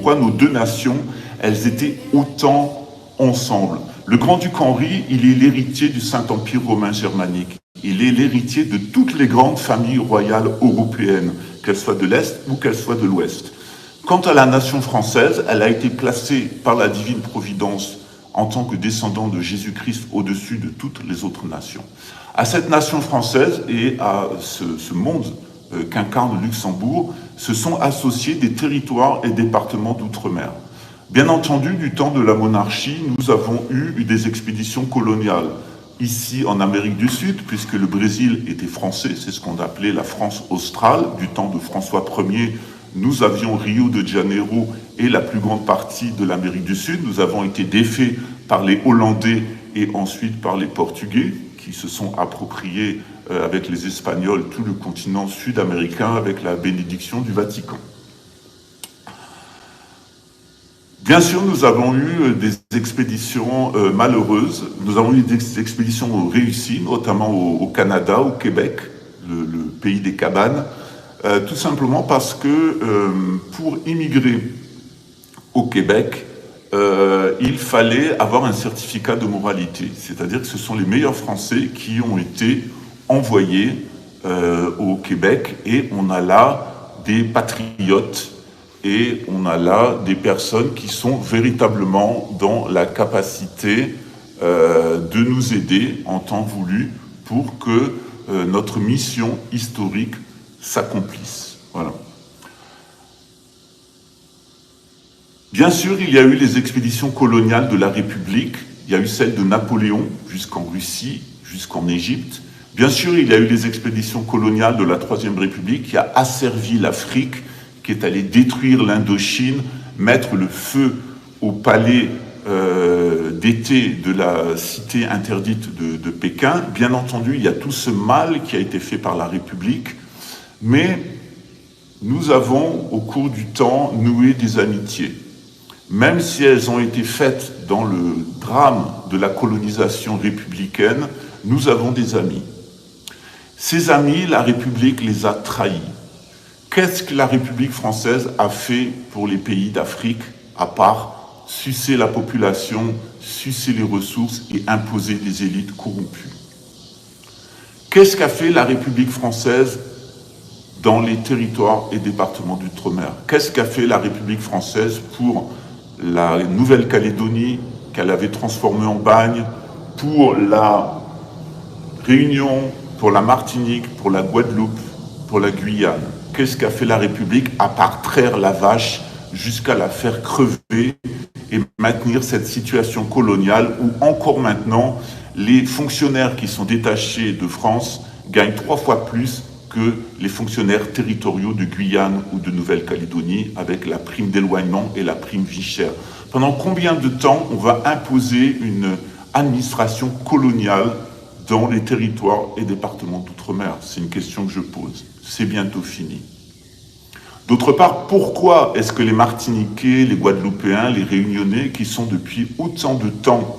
pourquoi nos deux nations, elles étaient autant ensemble. Le grand-duc Henri, il est l'héritier du Saint-Empire romain germanique. Il est l'héritier de toutes les grandes familles royales européennes, qu'elles soient de l'Est ou qu'elles soient de l'Ouest. Quant à la nation française, elle a été placée par la divine providence en tant que descendant de Jésus-Christ au-dessus de toutes les autres nations. À cette nation française et à ce monde qu'incarne Luxembourg, se sont associés des territoires et départements d'outre-mer. Bien entendu, du temps de la monarchie, nous avons eu des expéditions coloniales. Ici, en Amérique du Sud, puisque le Brésil était français, c'est ce qu'on appelait la France australe. Du temps de François Ier, nous avions Rio de Janeiro et la plus grande partie de l'Amérique du Sud. Nous avons été défaits par les Hollandais et ensuite par les Portugais, qui se sont appropriés avec les Espagnols tout le continent sud-américain avec la bénédiction du Vatican. Bien sûr, nous avons eu des expéditions malheureuses, nous avons eu des expéditions réussies, notamment au Canada, au Québec, le pays des cabanes, tout simplement parce que pour immigrer au Québec, il fallait avoir un certificat de moralité, c'est-à-dire que ce sont les meilleurs Français qui ont été envoyés au Québec et on a là des patriotes. Et on a là des personnes qui sont véritablement dans la capacité de nous aider en temps voulu pour que notre mission historique s'accomplisse. Voilà. Bien sûr, il y a eu les expéditions coloniales de la République. Il y a eu celle de Napoléon jusqu'en Russie, jusqu'en Égypte. Bien sûr, il y a eu les expéditions coloniales de la Troisième République qui a asservi l'Afrique, qui est allé détruire l'Indochine, mettre le feu au palais d'été de la cité interdite de Pékin. Bien entendu, il y a tout ce mal qui a été fait par la République, mais nous avons, au cours du temps, noué des amitiés. Même si elles ont été faites dans le drame de la colonisation républicaine, nous avons des amis. Ces amis, la République les a trahis. Qu'est-ce que la République française a fait pour les pays d'Afrique, à part sucer la population, sucer les ressources et imposer des élites corrompues? Qu'est-ce qu'a fait la République française dans les territoires et départements d'outre-mer? Qu'est-ce qu'a fait la République française pour la Nouvelle-Calédonie, qu'elle avait transformée en bagne, pour la Réunion, pour la Martinique, pour la Guadeloupe, pour la Guyane? Qu'est-ce qu'a fait la République à part traire la vache jusqu'à la faire crever et maintenir cette situation coloniale où encore maintenant les fonctionnaires qui sont détachés de France gagnent 3 fois plus que les fonctionnaires territoriaux de Guyane ou de Nouvelle-Calédonie avec la prime d'éloignement et la prime vie chère? Pendant combien de temps on va imposer une administration coloniale dans les territoires et départements d'outre-mer? C'est une question que je pose. C'est bientôt fini. D'autre part, pourquoi est-ce que les Martiniquais, les Guadeloupéens, les Réunionnais, qui sont depuis autant de temps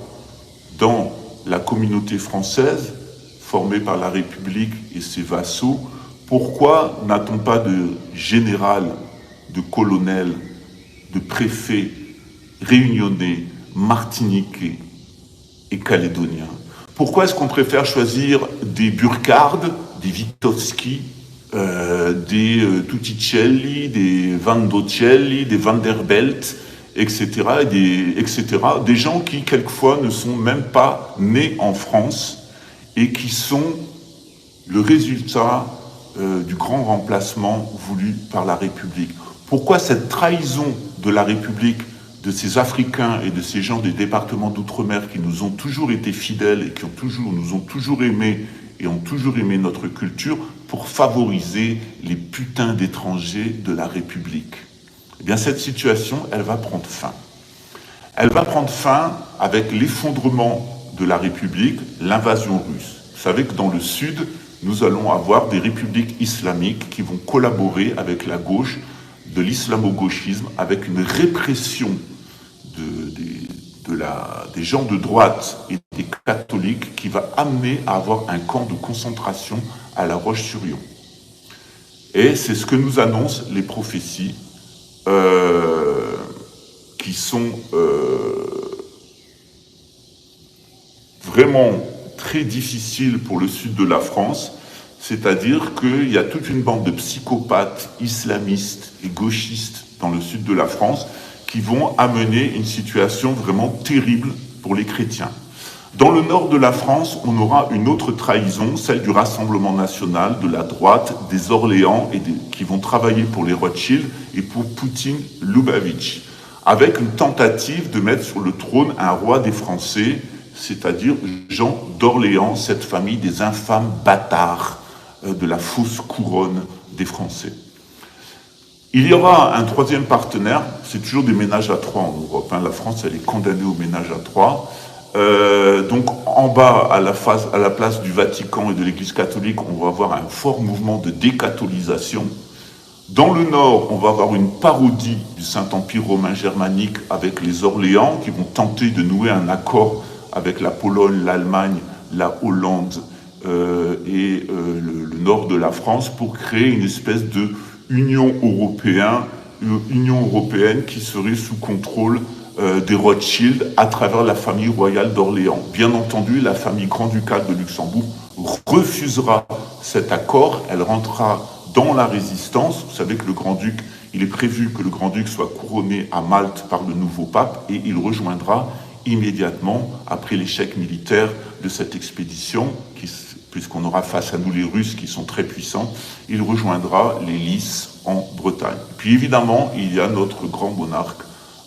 dans la communauté française, formée par la République et ses vassaux, pourquoi n'a-t-on pas de général, de colonel, de préfet réunionnais, martiniquais et calédoniens? Pourquoi est-ce qu'on préfère choisir des Burkhardt, des Witkowski, des Tutticelli, des Vandocelli, des Vanderbelt, etc., des gens qui, quelquefois, ne sont même pas nés en France et qui sont le résultat du grand remplacement voulu par la République? Pourquoi cette trahison de la République, de ces Africains et de ces gens des départements d'outre-mer qui nous ont toujours été fidèles et qui nous ont toujours aimés et ont toujours aimé notre culture, pour favoriser les putains d'étrangers de la République? Eh bien, cette situation, elle va prendre fin. Elle va prendre fin avec l'effondrement de la République, l'invasion russe. Vous savez que dans le Sud, nous allons avoir des républiques islamiques qui vont collaborer avec la gauche, de l'islamo-gauchisme, avec une répression des gens de droite et des catholiques qui va amener à avoir un camp de concentration à La Roche-sur-Yon. Et c'est ce que nous annoncent les prophéties qui sont vraiment très difficiles pour le sud de la France, c'est-à-dire qu'il y a toute une bande de psychopathes islamistes et gauchistes dans le sud de la France qui vont amener une situation vraiment terrible pour les chrétiens. Dans le nord de la France, on aura une autre trahison, celle du Rassemblement national, de la droite, des Orléans, qui vont travailler pour les Rothschild et pour Poutine Lubavitch, avec une tentative de mettre sur le trône un roi des Français, c'est-à-dire Jean d'Orléans, cette famille des infâmes bâtards de la fausse couronne des Français. Il y aura un troisième partenaire, c'est toujours des ménages à trois en Europe. La France, elle est condamnée au ménage à trois. Donc en bas, à la place du Vatican et de l'Église catholique, on va avoir un fort mouvement de décatholisation. Dans le nord, on va avoir une parodie du Saint-Empire romain germanique avec les Orléans qui vont tenter de nouer un accord avec la Pologne, l'Allemagne, la Hollande et le nord de la France pour créer une espèce de Union européenne qui serait sous contrôle des Rothschild à travers la famille royale d'Orléans. Bien entendu, la famille grand-ducale de Luxembourg refusera cet accord, elle rentrera dans la résistance. Vous savez que le grand-duc, il est prévu que le grand-duc soit couronné à Malte par le nouveau pape et il rejoindra immédiatement, après l'échec militaire de cette expédition, puisqu'on aura face à nous les Russes qui sont très puissants, il rejoindra les Lys en Bretagne. Puis évidemment, il y a notre grand monarque,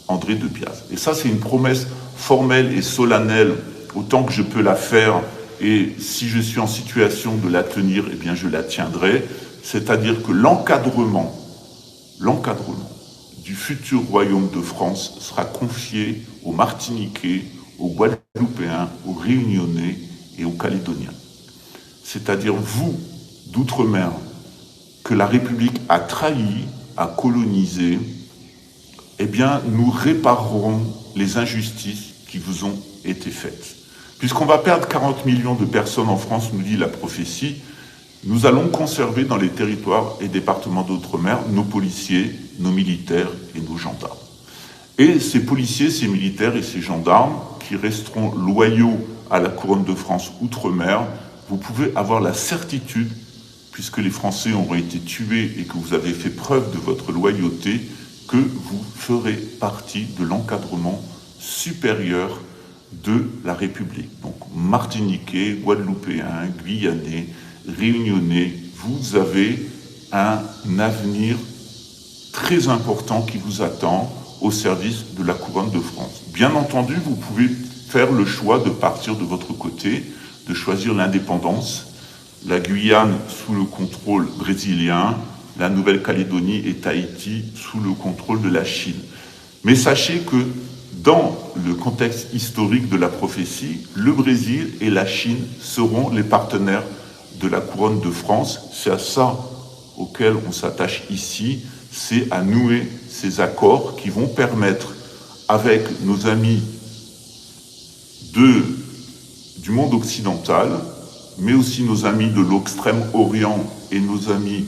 André de Piaz. Et ça, c'est une promesse formelle et solennelle, autant que je peux la faire, et si je suis en situation de la tenir, eh bien je la tiendrai, c'est-à-dire que l'encadrement du futur royaume de France sera confié aux Martiniquais, aux Guadeloupéens, aux Réunionnais et aux Calédoniens. C'est-à-dire vous, d'outre-mer, que la République a trahi, a colonisé, eh bien, nous réparerons les injustices qui vous ont été faites. Puisqu'on va perdre 40 millions de personnes en France, nous dit la prophétie, nous allons conserver dans les territoires et départements d'outre-mer nos policiers, nos militaires et nos gendarmes. Et ces policiers, ces militaires et ces gendarmes qui resteront loyaux à la couronne de France outre-mer, vous pouvez avoir la certitude, puisque les Français auront été tués et que vous avez fait preuve de votre loyauté, que vous ferez partie de l'encadrement supérieur de la République. Donc Martiniquais, Guadeloupéens, Guyanais, Réunionnais, vous avez un avenir très important qui vous attend au service de la couronne de France. Bien entendu, vous pouvez faire le choix de partir de votre côté, de choisir l'indépendance, la Guyane sous le contrôle brésilien, la Nouvelle-Calédonie et Tahiti sous le contrôle de la Chine. Mais sachez que dans le contexte historique de la prophétie, le Brésil et la Chine seront les partenaires de la couronne de France. C'est à ça auquel on s'attache ici, c'est à nouer ces accords qui vont permettre, avec nos amis du monde occidental, mais aussi nos amis de l'extrême-orient et nos amis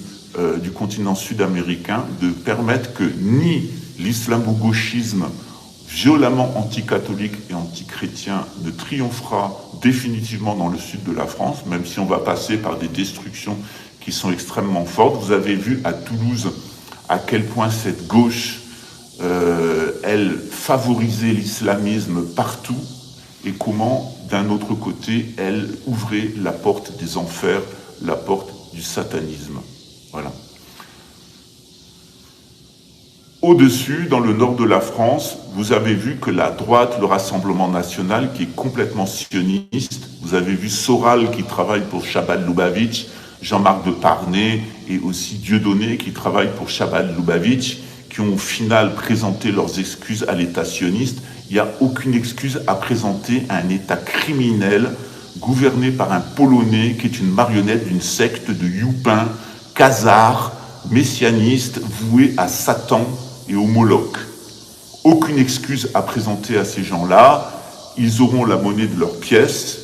du continent sud-américain, de permettre que ni l'islamo-gauchisme violemment anticatholique et antichrétien ne triomphera définitivement dans le sud de la France, même si on va passer par des destructions qui sont extrêmement fortes. Vous avez vu à Toulouse à quel point cette gauche, elle favorisait l'islamisme partout et comment, d'un autre côté, elle ouvrait la porte des enfers, la porte du satanisme. Voilà. Au-dessus, dans le nord de la France, vous avez vu que la droite, le Rassemblement national, qui est complètement sioniste, vous avez vu Soral qui travaille pour Chabal Lubavitch, Jean-Marc de Parnay et aussi Dieudonné qui travaille pour Chabal Lubavitch, qui ont au final présenté leurs excuses à l'État sioniste. Il n'y a aucune excuse à présenter à un État criminel gouverné par un Polonais qui est une marionnette d'une secte de Youpins, khazars, messianistes, voués à Satan et au Moloch. Aucune excuse à présenter à ces gens-là. Ils auront la monnaie de leurs pièces.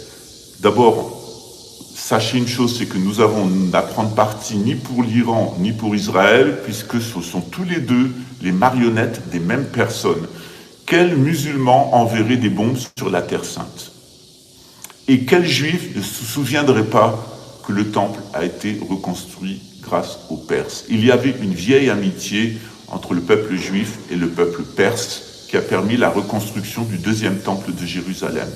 D'abord, sachez une chose, c'est que nous avons à prendre parti ni pour l'Iran ni pour Israël, puisque ce sont tous les deux les marionnettes des mêmes personnes quel musulman enverrait des bombes sur la Terre Sainte? Et quel juif ne se souviendrait pas que le temple a été reconstruit grâce aux Perses? Il y avait une vieille amitié entre le peuple juif et le peuple perse qui a permis la reconstruction du deuxième temple de Jérusalem.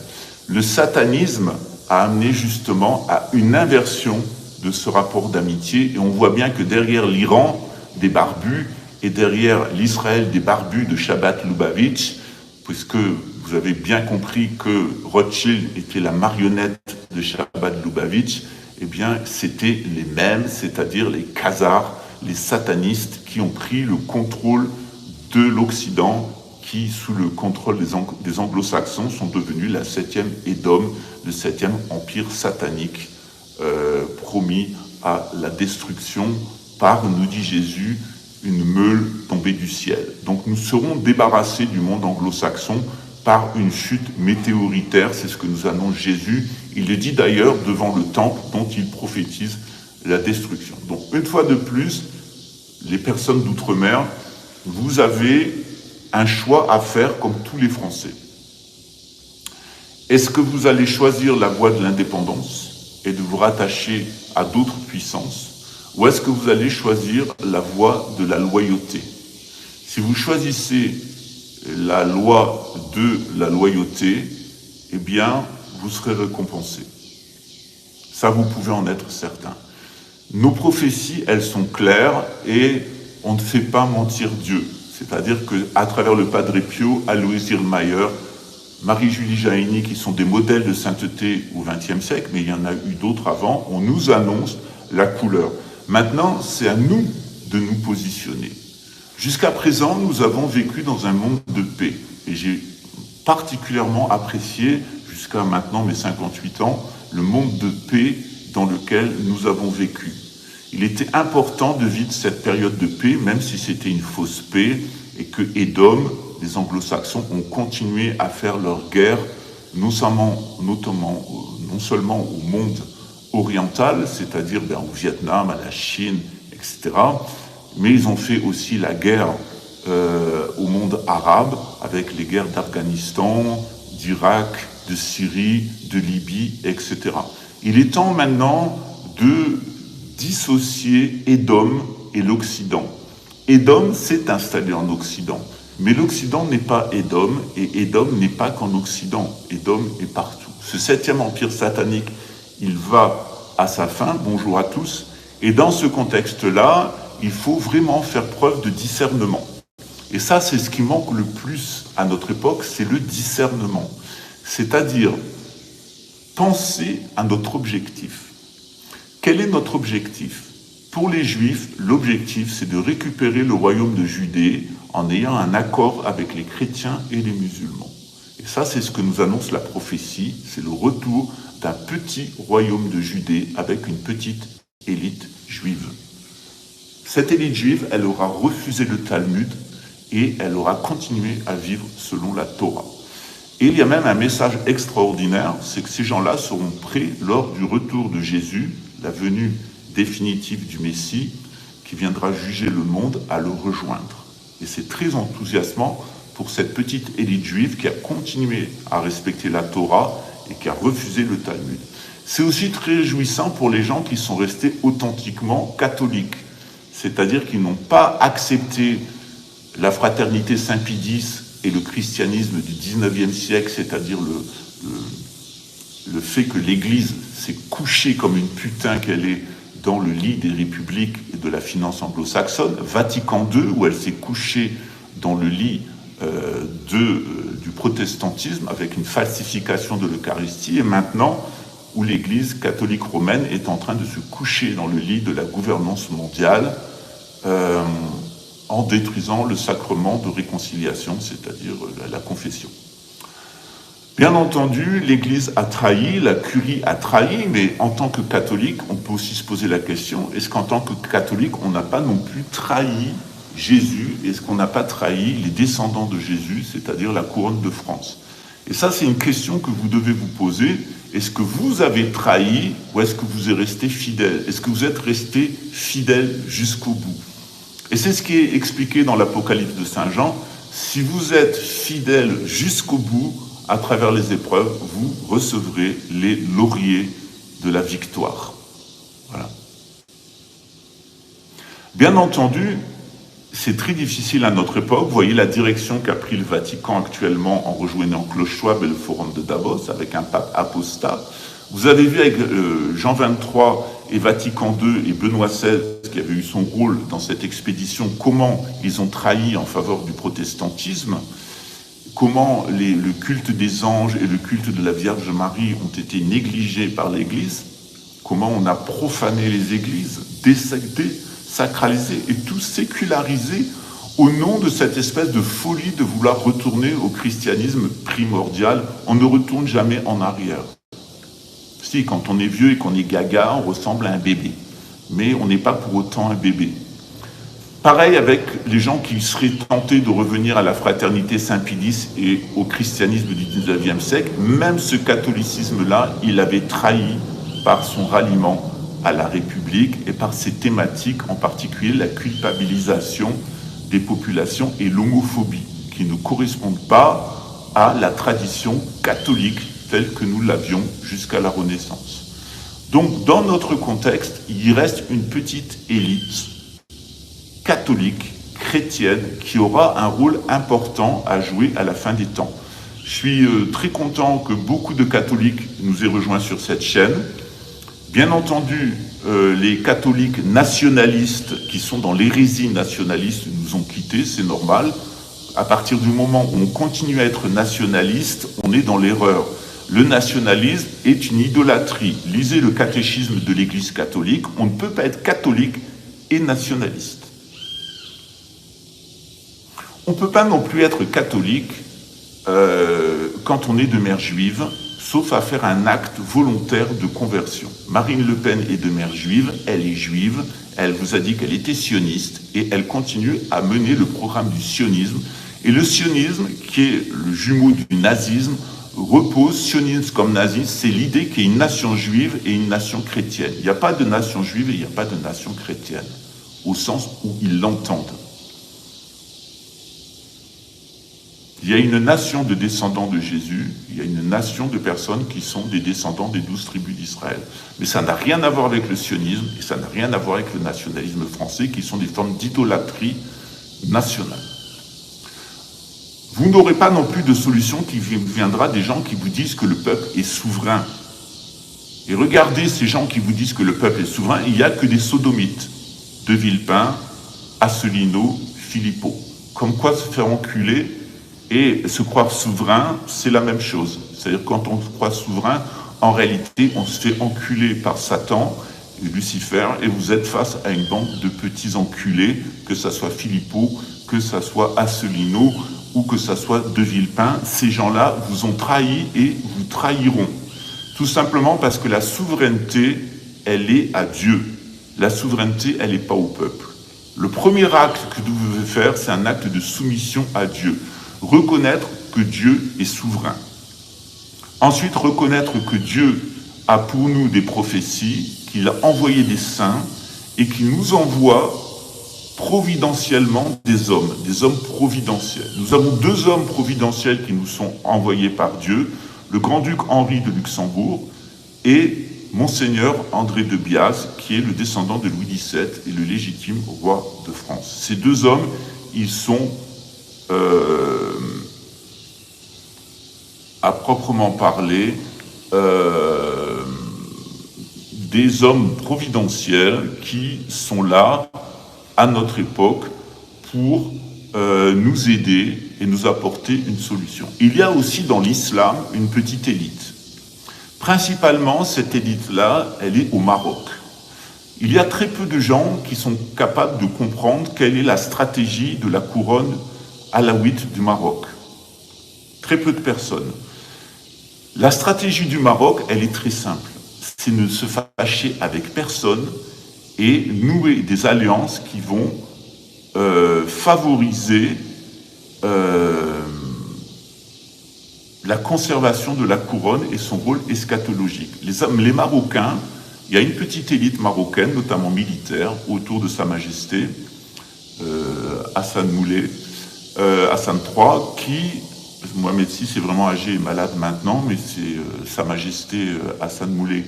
Le satanisme a amené justement à une inversion de ce rapport d'amitié, et on voit bien que derrière l'Iran des barbus et derrière l'Israël des barbus de Chabad-Lubavitch, puisque vous avez bien compris que Rothschild était la marionnette de Chabad-Lubavitch, eh bien c'était les mêmes, c'est-à-dire les Khazars, les satanistes qui ont pris le contrôle de l'Occident, qui, sous le contrôle des anglo-saxons, sont devenus la 7e Édom, le 7e empire satanique, promis à la destruction par, nous dit Jésus, une meule tombée du ciel. Donc nous serons débarrassés du monde anglo-saxon par une chute météoritaire, c'est ce que nous annonce Jésus. Il le dit d'ailleurs devant le temple dont il prophétise la destruction. Donc une fois de plus, les personnes d'outre-mer, vous avez un choix à faire comme tous les Français. Est-ce que vous allez choisir la voie de l'indépendance et de vous rattacher à d'autres puissances, ou est-ce que vous allez choisir la voie de la loyauté? Si vous choisissez la loi de la loyauté, eh bien, vous serez récompensé. Ça, vous pouvez en être certain. Nos prophéties, elles sont claires et on ne fait pas mentir Dieu. C'est-à-dire qu'à travers le Padre Pio, Alois Irlmayer, Marie-Julie Jahenny, qui sont des modèles de sainteté au XXe siècle, mais il y en a eu d'autres avant, on nous annonce la couleur. Maintenant, c'est à nous de nous positionner. Jusqu'à présent, nous avons vécu dans un monde de paix. Et j'ai particulièrement apprécié, jusqu'à maintenant mes 58 ans, le monde de paix dans lequel nous avons vécu. Il était important de vivre cette période de paix, même si c'était une fausse paix, et que Édom, les anglo-saxons, ont continué à faire leur guerre, non seulement au monde oriental, c'est-à-dire au Vietnam, à la Chine, etc., mais ils ont fait aussi la guerre au monde arabe, avec les guerres d'Afghanistan, d'Irak, de Syrie, de Libye, etc. Il est temps maintenant de dissocier Édom et l'Occident. Édom s'est installé en Occident, mais l'Occident n'est pas Édom, et Édom n'est pas qu'en Occident. Édom est partout. Ce 7e empire satanique, il va à sa fin, bonjour à tous, et dans ce contexte-là, il faut vraiment faire preuve de discernement. Et ça, c'est ce qui manque le plus à notre époque, c'est le discernement. C'est-à-dire penser à notre objectif. Quel est notre objectif? Pour les Juifs, l'objectif, c'est de récupérer le royaume de Judée en ayant un accord avec les chrétiens et les musulmans. Et ça, c'est ce que nous annonce la prophétie, c'est le retour d'un petit royaume de Judée avec une petite élite juive. Cette élite juive, elle aura refusé le Talmud et elle aura continué à vivre selon la Torah. Et il y a même un message extraordinaire, c'est que ces gens-là seront prêts lors du retour de Jésus, la venue définitive du Messie, qui viendra juger le monde, à le rejoindre. Et c'est très enthousiasmant pour cette petite élite juive qui a continué à respecter la Torah et qui a refusé le Talmud. C'est aussi très réjouissant pour les gens qui sont restés authentiquement catholiques, c'est-à-dire qu'ils n'ont pas accepté la fraternité Saint-Pédis et le christianisme du 19e siècle, c'est-à-dire le fait que l'Église s'est couchée comme une putain qu'elle est dans le lit des républiques et de la finance anglo-saxonne, Vatican II, où elle s'est couchée dans le lit du protestantisme avec une falsification de l'Eucharistie, et maintenant où l'Église catholique romaine est en train de se coucher dans le lit de la gouvernance mondiale en détruisant le sacrement de réconciliation, c'est-à-dire la confession. Bien entendu, l'Église a trahi, la curie a trahi, mais en tant que catholique, on peut aussi se poser la question, est-ce qu'en tant que catholique, on n'a pas non plus trahi Jésus? Est-ce qu'on n'a pas trahi les descendants de Jésus, c'est-à-dire la couronne de France? Et ça, c'est une question que vous devez vous poser. Est-ce que vous avez trahi ou est-ce que vous êtes resté fidèle? Est-ce que vous êtes resté fidèle jusqu'au bout? Et c'est ce qui est expliqué dans l'Apocalypse de Saint Jean, si vous êtes fidèle jusqu'au bout, à travers les épreuves, vous recevrez les lauriers de la victoire. Voilà. Bien entendu, c'est très difficile à notre époque. Vous voyez la direction qu'a pris le Vatican actuellement en rejoignant Klaus Schwab et le Forum de Davos avec un pape apostat. Vous avez vu avec Jean XXIII et Vatican II et Benoît XVI, qui avait eu son rôle dans cette expédition, comment ils ont trahi en faveur du protestantisme, comment le culte des anges et le culte de la Vierge Marie ont été négligés par l'Église, comment on a profané les églises, désacralisé et tout sécularisé au nom de cette espèce de folie de vouloir retourner au christianisme primordial. On ne retourne jamais en arrière. Si, quand on est vieux et qu'on est gaga, on ressemble à un bébé. Mais on n'est pas pour autant un bébé. Pareil avec les gens qui seraient tentés de revenir à la fraternité Saint-Pédis et au christianisme du 19e siècle. Même ce catholicisme-là, il avait trahi par son ralliement à la République et par ses thématiques, en particulier la culpabilisation des populations et l'homophobie, qui ne correspondent pas à la tradition catholique telle que nous l'avions jusqu'à la Renaissance. Donc, dans notre contexte, il reste une petite élite catholique, chrétienne, qui aura un rôle important à jouer à la fin des temps. Je suis très content que beaucoup de catholiques nous aient rejoints sur cette chaîne. Bien entendu, les catholiques nationalistes qui sont dans l'hérésie nationaliste nous ont quittés, c'est normal. À partir du moment où on continue à être nationaliste, on est dans l'erreur. Le nationalisme est une idolâtrie. Lisez le catéchisme de l'Église catholique, on ne peut pas être catholique et nationaliste. On ne peut pas non plus être catholique quand on est de mère juive, sauf à faire un acte volontaire de conversion. Marine Le Pen est de mère juive, elle est juive, elle vous a dit qu'elle était sioniste et elle continue à mener le programme du sionisme. Et le sionisme, qui est le jumeau du nazisme, repose, sionisme comme nazisme, c'est l'idée qu'il y a une nation juive et une nation chrétienne. Il n'y a pas de nation juive et il n'y a pas de nation chrétienne, au sens où ils l'entendent. Il y a une nation de descendants de Jésus, il y a une nation de personnes qui sont des descendants des 12 tribus d'Israël. Mais ça n'a rien à voir avec le sionisme et ça n'a rien à voir avec le nationalisme français, qui sont des formes d'idolâtrie nationale. Vous n'aurez pas non plus de solution qui viendra des gens qui vous disent que le peuple est souverain. Et regardez ces gens qui vous disent que le peuple est souverain, il n'y a que des sodomites. De Villepin, Asselineau, Philippot. Comme quoi se faire enculer et se croire souverain, c'est la même chose. C'est-à-dire quand on se croit souverain, en réalité, on se fait enculer par Satan et Lucifer, et vous êtes face à une bande de petits enculés, que ça soit Philippot, que ça soit Asselineau, ou que ça soit De Villepin. Ces gens-là vous ont trahi et vous trahiront. Tout simplement parce que la souveraineté, elle est à Dieu. La souveraineté, elle n'est pas au peuple. Le premier acte que vous devez faire, c'est un acte de soumission à Dieu. Reconnaître que Dieu est souverain. Ensuite, reconnaître que Dieu a pour nous des prophéties, qu'il a envoyé des saints et qu'il nous envoie providentiellement des hommes providentiels. Nous avons 2 hommes providentiels qui nous sont envoyés par Dieu, le grand-duc Henri de Luxembourg et Monseigneur André de Biaz, qui est le descendant de Louis XVII et le légitime roi de France. Ces 2 hommes, ils sont à proprement parler des hommes providentiels qui sont là à notre époque pour nous aider et nous apporter une solution. Il y a aussi dans l'islam une petite élite. Principalement, cette élite-là, elle est au Maroc. Il y a très peu de gens qui sont capables de comprendre quelle est la stratégie de la couronne alaouite du Maroc. Très peu de personnes. La stratégie du Maroc, elle est très simple. C'est ne se fâcher avec personne et nouer des alliances qui vont favoriser la conservation de la couronne et son rôle eschatologique. Les Marocains, il y a une petite élite marocaine, notamment militaire, autour de Sa Majesté, Hassan Moulay, Hassan III, qui, Mohamed VI est vraiment âgé et malade maintenant, mais c'est Sa Majesté Hassan Moulay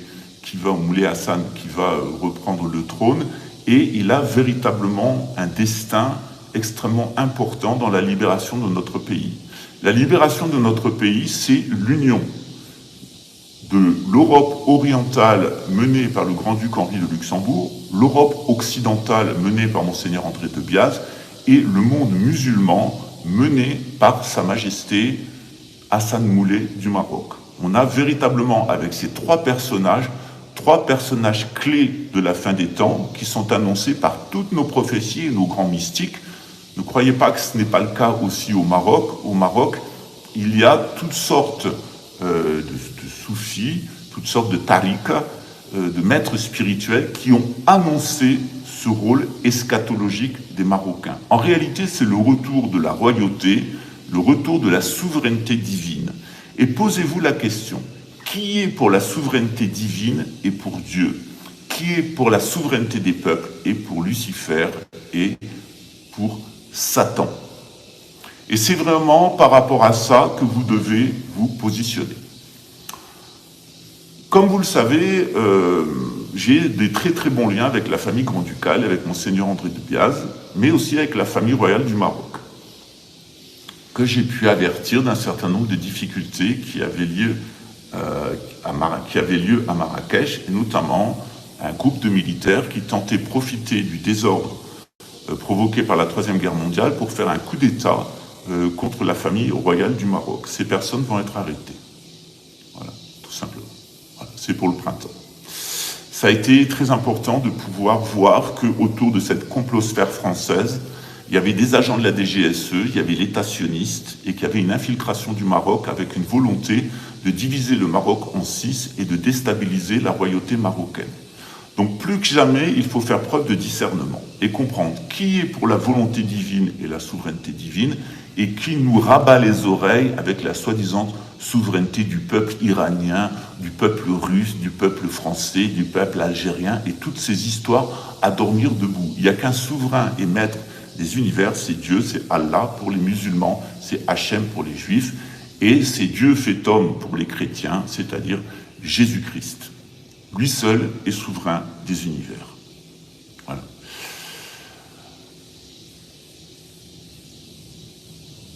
Moulay Hassan qui va reprendre le trône, et il a véritablement un destin extrêmement important dans la libération de notre pays. La libération de notre pays, c'est l'union de l'Europe orientale menée par le grand-duc Henri de Luxembourg, l'Europe occidentale menée par Monseigneur André de Biaz, et le monde musulman mené par Sa Majesté Hassan Moulay du Maroc. On a véritablement, avec ces trois personnages clés de la fin des temps qui sont annoncés par toutes nos prophéties et nos grands mystiques. Ne croyez pas que ce n'est pas le cas aussi au Maroc. Au Maroc, il y a toutes sortes de soufis, toutes sortes de tariqas, de maîtres spirituels qui ont annoncé ce rôle eschatologique des Marocains. En réalité, c'est le retour de la royauté, le retour de la souveraineté divine. Et posez-vous la question, qui est pour la souveraineté divine et pour Dieu? Qui est pour la souveraineté des peuples et pour Lucifer et pour Satan? Et c'est vraiment par rapport à ça que vous devez vous positionner. Comme vous le savez, j'ai des très très bons liens avec la famille grand-ducale, avec Monseigneur André de Biaz, mais aussi avec la famille royale du Maroc, que j'ai pu avertir d'un certain nombre de difficultés qui avaient lieu à Marrakech, et notamment un groupe de militaires qui tentaient de profiter du désordre provoqué par la Troisième Guerre mondiale pour faire un coup d'État contre la famille royale du Maroc. Ces personnes vont être arrêtées. Voilà, tout simplement. Voilà, c'est pour le printemps. Ça a été très important de pouvoir voir qu'autour de cette complosphère française, il y avait des agents de la DGSE, il y avait l'État sioniste, et qu'il y avait une infiltration du Maroc avec une volonté de diviser le Maroc en 6 et de déstabiliser la royauté marocaine. Donc plus que jamais, il faut faire preuve de discernement et comprendre qui est pour la volonté divine et la souveraineté divine et qui nous rabat les oreilles avec la soi-disant souveraineté du peuple iranien, du peuple russe, du peuple français, du peuple algérien et toutes ces histoires à dormir debout. Il n'y a qu'un souverain et maître des univers, c'est Dieu, c'est Allah pour les musulmans, c'est Hachem pour les juifs et c'est Dieu fait homme pour les chrétiens, c'est-à-dire Jésus-Christ. Lui seul est souverain des univers. Voilà.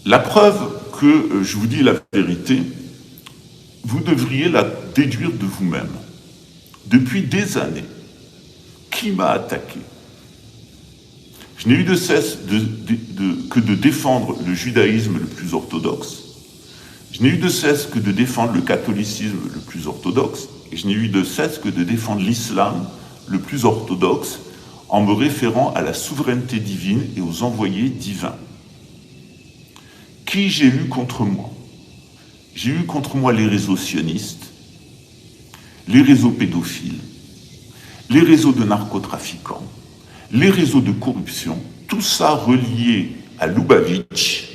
La preuve que je vous dis la vérité, vous devriez la déduire de vous-même. Depuis des années, qui m'a attaqué? Je n'ai eu de cesse que de défendre le judaïsme le plus orthodoxe. Je n'ai eu de cesse que de défendre le catholicisme le plus orthodoxe. Et je n'ai eu de cesse que de défendre l'islam le plus orthodoxe en me référant à la souveraineté divine et aux envoyés divins. Qui j'ai eu contre moi? J'ai eu contre moi les réseaux sionistes, les réseaux pédophiles, les réseaux de narcotrafiquants, les réseaux de corruption, tout ça relié à Lubavitch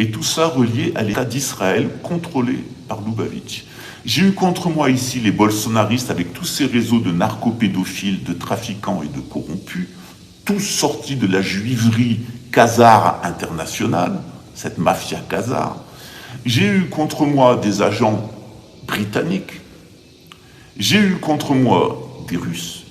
et tout ça relié à l'État d'Israël contrôlé par Lubavitch. J'ai eu contre moi ici les bolsonaristes avec tous ces réseaux de narcopédophiles, de trafiquants et de corrompus, tous sortis de la juiverie khazare internationale, cette mafia khazare. J'ai eu contre moi des agents britanniques. J'ai eu contre moi des Russes.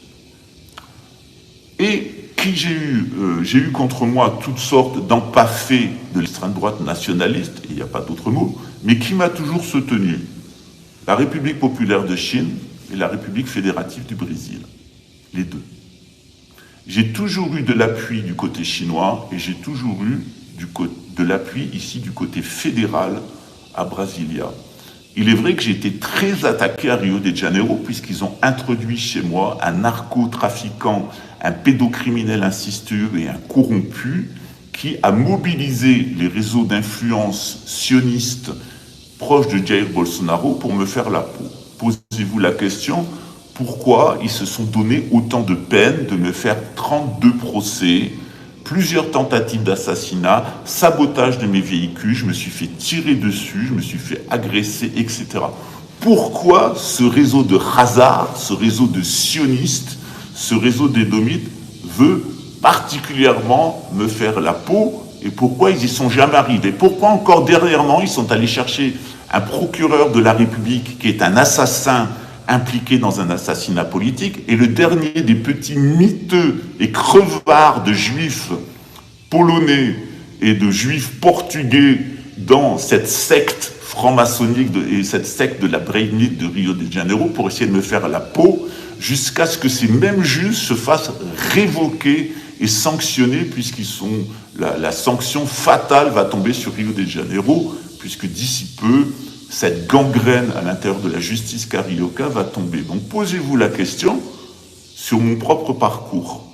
Et j'ai eu contre moi toutes sortes d'empaffés de l'extrême droite nationaliste, il n'y a pas d'autre mot, mais qui m'a toujours soutenu? La République populaire de Chine et la République fédérative du Brésil. Les deux. J'ai toujours eu de l'appui du côté chinois et j'ai toujours eu de l'appui ici du côté fédéral à Brasilia. Il est vrai que j'ai été très attaqué à Rio de Janeiro puisqu'ils ont introduit chez moi un narcotrafiquant, un pédocriminel incestueux et un corrompu qui a mobilisé les réseaux d'influence sionistes proches de Jair Bolsonaro pour me faire la peau. Posez-vous la question, pourquoi ils se sont donné autant de peine de me faire 32 procès, plusieurs tentatives d'assassinat, sabotage de mes véhicules, je me suis fait tirer dessus, je me suis fait agresser, etc. Pourquoi ce réseau de hasard, ce réseau de sionistes, ce réseau d'édomites veut particulièrement me faire la peau et pourquoi ils y sont jamais arrivés. Pourquoi encore dernièrement, ils sont allés chercher un procureur de la République qui est un assassin impliqué dans un assassinat politique, et le dernier des petits miteux et crevards de juifs polonais et de juifs portugais dans cette secte franc-maçonnique et cette secte de la Breitnik de Rio de Janeiro pour essayer de me faire la peau, jusqu'à ce que ces mêmes juges se fassent révoquer et sanctionner, puisqu'ils sont la sanction fatale va tomber sur Rio de Janeiro, puisque d'ici peu, cette gangrène à l'intérieur de la justice carioca va tomber. Donc posez-vous la question sur mon propre parcours.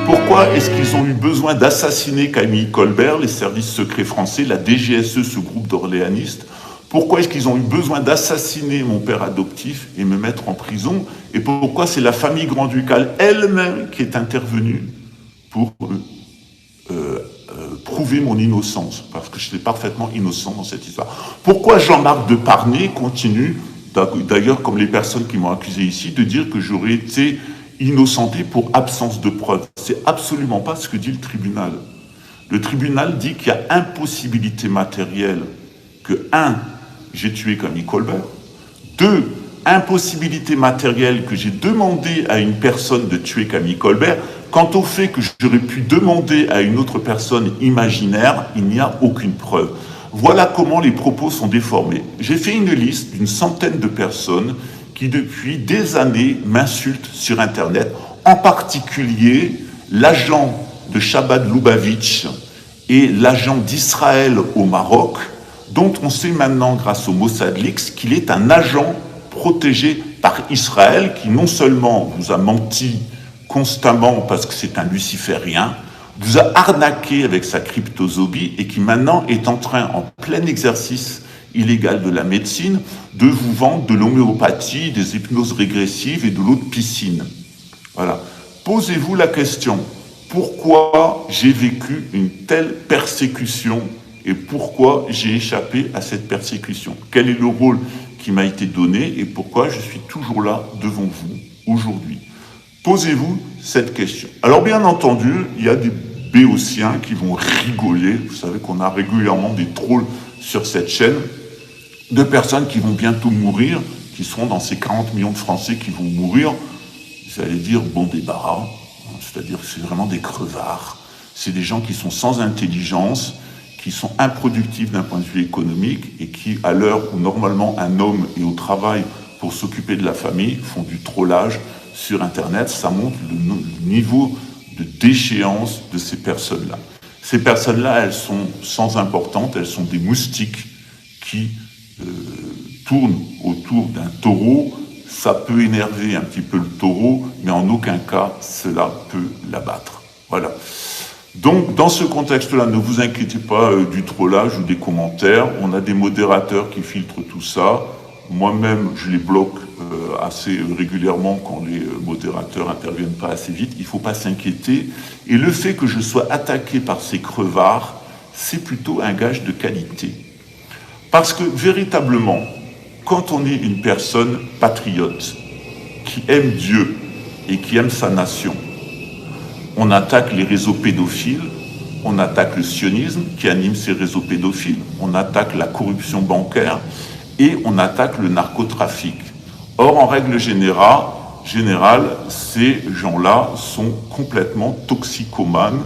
Pourquoi est-ce qu'ils ont eu besoin d'assassiner Camille Colbert, les services secrets français, la DGSE, ce groupe d'orléanistes? Pourquoi est-ce qu'ils ont eu besoin d'assassiner mon père adoptif et me mettre en prison? Et pourquoi c'est la famille grand-ducale elle-même qui est intervenue pour prouver mon innocence, parce que j'étais parfaitement innocent dans cette histoire. Pourquoi Jean-Marc Depardieu continue, d'ailleurs comme les personnes qui m'ont accusé ici, de dire que j'aurais été innocenté pour absence de preuves? C'est absolument pas ce que dit le tribunal. Le tribunal dit qu'il y a impossibilité matérielle que 1, j'ai tué Camille Colbert, 2, impossibilité matérielle que j'ai demandé à une personne de tuer Camille Colbert. Quant au fait que j'aurais pu demander à une autre personne imaginaire, il n'y a aucune preuve. Voilà comment les propos sont déformés. J'ai fait une liste d'une centaine de personnes qui depuis des années m'insultent sur Internet, en particulier l'agent de Chabad Lubavitch et l'agent d'Israël au Maroc, dont on sait maintenant grâce au Mossad Leaks qu'il est un agent protégé par Israël qui non seulement vous a menti constamment parce que c'est un luciférien, vous a arnaqué avec sa cryptozoobie et qui maintenant est en train, en plein exercice illégal de la médecine, de vous vendre de l'homéopathie, des hypnoses régressives et de l'eau de piscine. Voilà. Posez-vous la question, pourquoi j'ai vécu une telle persécution et pourquoi j'ai échappé à cette persécution? Quel est le rôle qui m'a été donné et pourquoi je suis toujours là devant vous aujourd'hui? Posez-vous cette question. Alors bien entendu, il y a des béotiens qui vont rigoler. Vous savez qu'on a régulièrement des trolls sur cette chaîne, de personnes qui vont bientôt mourir, qui seront dans ces 40 millions de Français qui vont mourir. Vous allez dire bon débarras, c'est-à-dire que c'est vraiment des crevards. C'est des gens qui sont sans intelligence, qui sont improductifs d'un point de vue économique et qui, à l'heure où normalement un homme est au travail pour s'occuper de la famille, font du trollage sur Internet. Ça montre le niveau de déchéance de ces personnes-là. Ces personnes-là, elles sont sans importance, elles sont des moustiques qui tournent autour d'un taureau. Ça peut énerver un petit peu le taureau, mais en aucun cas, cela peut l'abattre. Voilà. Donc, dans ce contexte-là, ne vous inquiétez pas du trollage ou des commentaires. On a des modérateurs qui filtrent tout ça. Moi-même, je les bloque assez régulièrement quand les modérateurs interviennent pas assez vite. Il ne faut pas s'inquiéter. Et le fait que je sois attaqué par ces crevards, c'est plutôt un gage de qualité. Parce que, véritablement, quand on est une personne patriote, qui aime Dieu et qui aime sa nation, on attaque les réseaux pédophiles, on attaque le sionisme qui anime ces réseaux pédophiles, on attaque la corruption bancaire et on attaque le narcotrafic. Or, en règle générale, ces gens-là sont complètement toxicomanes,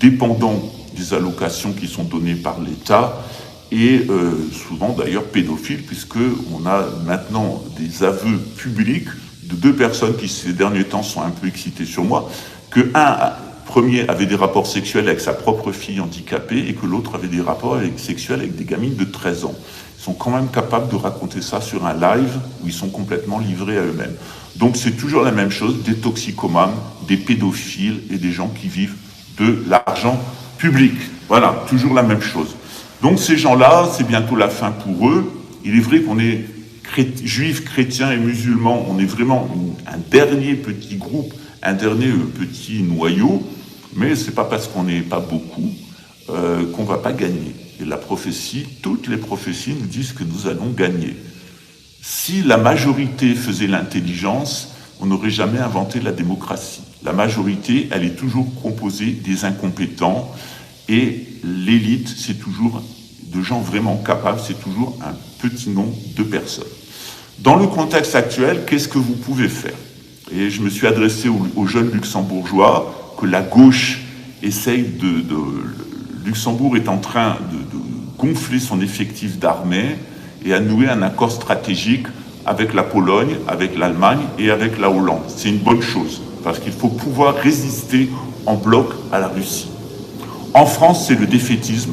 dépendants des allocations qui sont données par l'État et souvent d'ailleurs pédophiles, puisqu'on a maintenant des aveux publics de 2 personnes qui ces derniers temps sont un peu excitées sur moi, que un premier avait des rapports sexuels avec sa propre fille handicapée et que l'autre avait des rapports sexuels avec des gamines de 13 ans. Ils sont quand même capables de raconter ça sur un live où ils sont complètement livrés à eux-mêmes. Donc c'est toujours la même chose, des toxicomanes, des pédophiles et des gens qui vivent de l'argent public. Voilà, toujours la même chose. Donc ces gens-là, c'est bientôt la fin pour eux. Il est vrai qu'on est juifs, chrétiens et musulmans, on est vraiment un dernier petit groupe, un dernier petit noyau, mais c'est pas parce qu'on n'est pas beaucoup qu'on va pas gagner. Et la prophétie, toutes les prophéties nous disent que nous allons gagner. Si la majorité faisait l'intelligence, on n'aurait jamais inventé la démocratie. La majorité, elle est toujours composée des incompétents et l'élite, c'est toujours de gens vraiment capables, c'est toujours un petit nombre de personnes. Dans le contexte actuel, qu'est-ce que vous pouvez faire? Et je me suis adressé aux jeunes luxembourgeois que la gauche essaye Luxembourg est en train de gonfler son effectif d'armée et à nouer un accord stratégique avec la Pologne, avec l'Allemagne et avec la Hollande. C'est une bonne chose, parce qu'il faut pouvoir résister en bloc à la Russie. En France, c'est le défaitisme.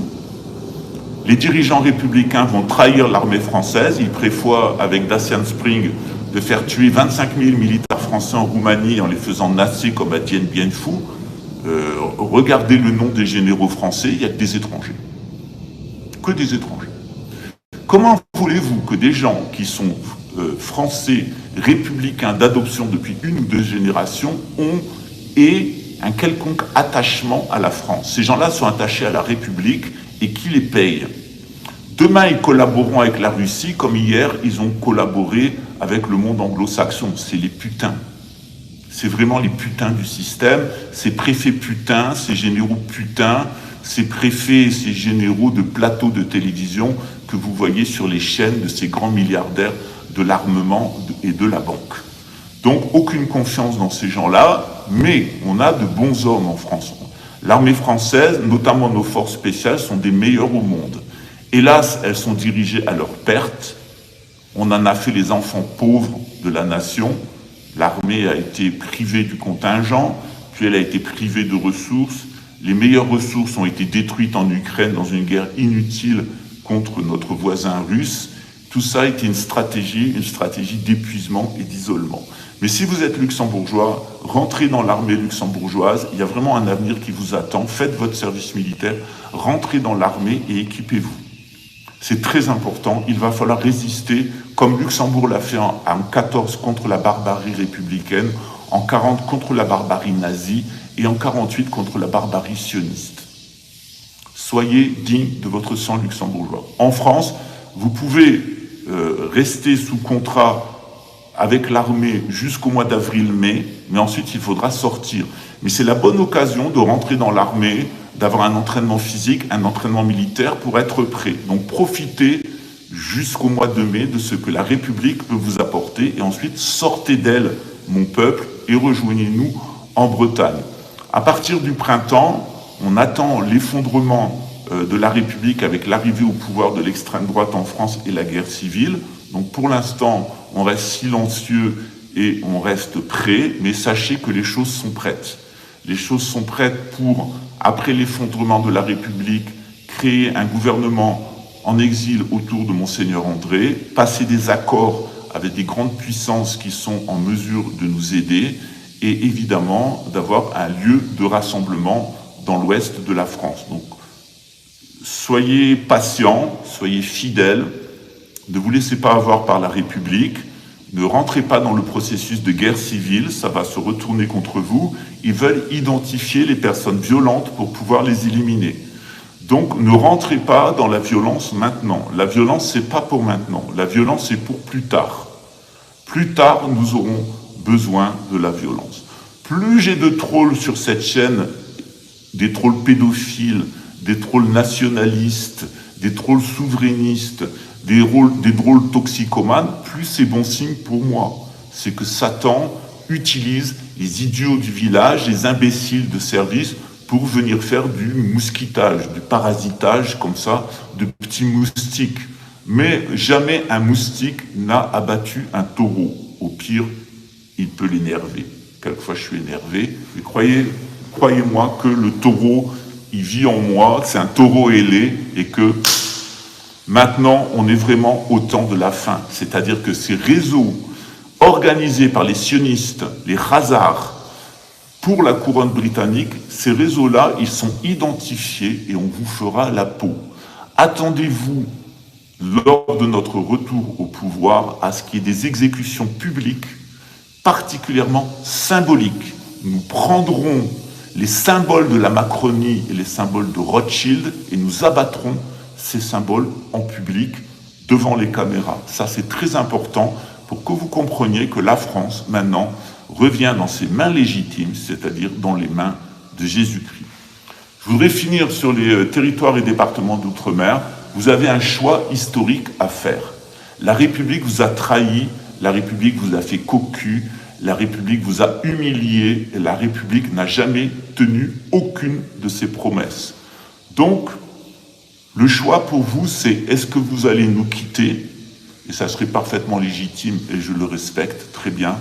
Les dirigeants républicains vont trahir l'armée française. Ils prévoient, avec Dacian Spring, de faire tuer 25 000 militaires français en Roumanie en les faisant nasser comme à Dien Bien Phu. Regardez le nom des généraux français, il n'y a que des étrangers. Que des étrangers. Comment voulez-vous que des gens qui sont français, républicains d'adoption depuis 1 ou 2 généraient un quelconque attachement à la France. Ces gens-là sont attachés à la République et qui les paye. Demain, ils collaboreront avec la Russie, comme hier, ils ont collaboré avec le monde anglo-saxon. C'est les putains. C'est vraiment les putains du système. Ces préfets putains, ces généraux putains, ces préfets et ces généraux de plateaux de télévision que vous voyez sur les chaînes de ces grands milliardaires de l'armement et de la banque. Donc, aucune confiance dans ces gens-là, mais on a de bons hommes en France. L'armée française, notamment nos forces spéciales, sont des meilleures au monde. Hélas, elles sont dirigées à leur perte. On en a fait les enfants pauvres de la nation. L'armée a été privée du contingent, puis elle a été privée de ressources. Les meilleures ressources ont été détruites en Ukraine dans une guerre inutile contre notre voisin russe. Tout ça était une stratégie d'épuisement et d'isolement. Mais si vous êtes luxembourgeois, rentrez dans l'armée luxembourgeoise, il y a vraiment un avenir qui vous attend. Faites votre service militaire, rentrez dans l'armée et équipez-vous. C'est très important, il va falloir résister, comme Luxembourg l'a fait en 14 contre la barbarie républicaine, en 40 contre la barbarie nazie et en 48 contre la barbarie sioniste. Soyez dignes de votre sang luxembourgeois. En France, vous pouvez rester sous contrat avec l'armée jusqu'au mois d'avril-mai, mais ensuite il faudra sortir. Mais c'est la bonne occasion de rentrer dans l'armée, d'avoir un entraînement physique, un entraînement militaire pour être prêt. Donc profitez jusqu'au mois de mai de ce que la République peut vous apporter et ensuite sortez d'elle, mon peuple, et rejoignez-nous en Bretagne. À partir du printemps, on attend l'effondrement de la République avec l'arrivée au pouvoir de l'extrême droite en France et la guerre civile. Donc pour l'instant, on reste silencieux et on reste prêt, mais sachez que les choses sont prêtes. Les choses sont prêtes pour, après l'effondrement de la République, créer un gouvernement en exil autour de Monseigneur André, passer des accords avec des grandes puissances qui sont en mesure de nous aider, et évidemment d'avoir un lieu de rassemblement dans l'ouest de la France. Donc, soyez patients, soyez fidèles, ne vous laissez pas avoir par la République, ne rentrez pas dans le processus de guerre civile, ça va se retourner contre vous. Ils veulent identifier les personnes violentes pour pouvoir les éliminer. Donc ne rentrez pas dans la violence maintenant. La violence, c'est pas pour maintenant. La violence, c'est pour plus tard. Plus tard, nous aurons besoin de la violence. Plus j'ai de trolls sur cette chaîne, des trolls pédophiles, des trolls nationalistes, des trolls souverainistes, des drôles toxicomanes, plus c'est bon signe pour moi. C'est que Satan utilise les idiots du village, les imbéciles de service, pour venir faire du mousquitage, du parasitage, comme ça, de petits moustiques. Mais jamais un moustique n'a abattu un taureau. Au pire, il peut l'énerver. Quelquefois, je suis énervé. Mais croyez-moi que le taureau, il vit en moi, c'est un taureau ailé, et que maintenant, on est vraiment au temps de la fin. C'est-à-dire que ces réseaux organisés par les sionistes, les Khazars, pour la couronne britannique, ces réseaux-là, ils sont identifiés et on vous fera la peau. Attendez-vous, lors de notre retour au pouvoir, à ce qu'il y ait des exécutions publiques particulièrement symboliques. Nous prendrons les symboles de la Macronie et les symboles de Rothschild et nous abattrons ces symboles en public devant les caméras. Ça, c'est très important pour que vous compreniez que la France, maintenant, revient dans ses mains légitimes, c'est-à-dire dans les mains de Jésus-Christ. Je voudrais finir sur les territoires et départements d'outre-mer. Vous avez un choix historique à faire. La République vous a trahi, la République vous a fait cocu, la République vous a humilié, et la République n'a jamais tenu aucune de ses promesses. Donc, le choix pour vous, c'est est-ce que vous allez nous quitter? Et ça serait parfaitement légitime et je le respecte très bien.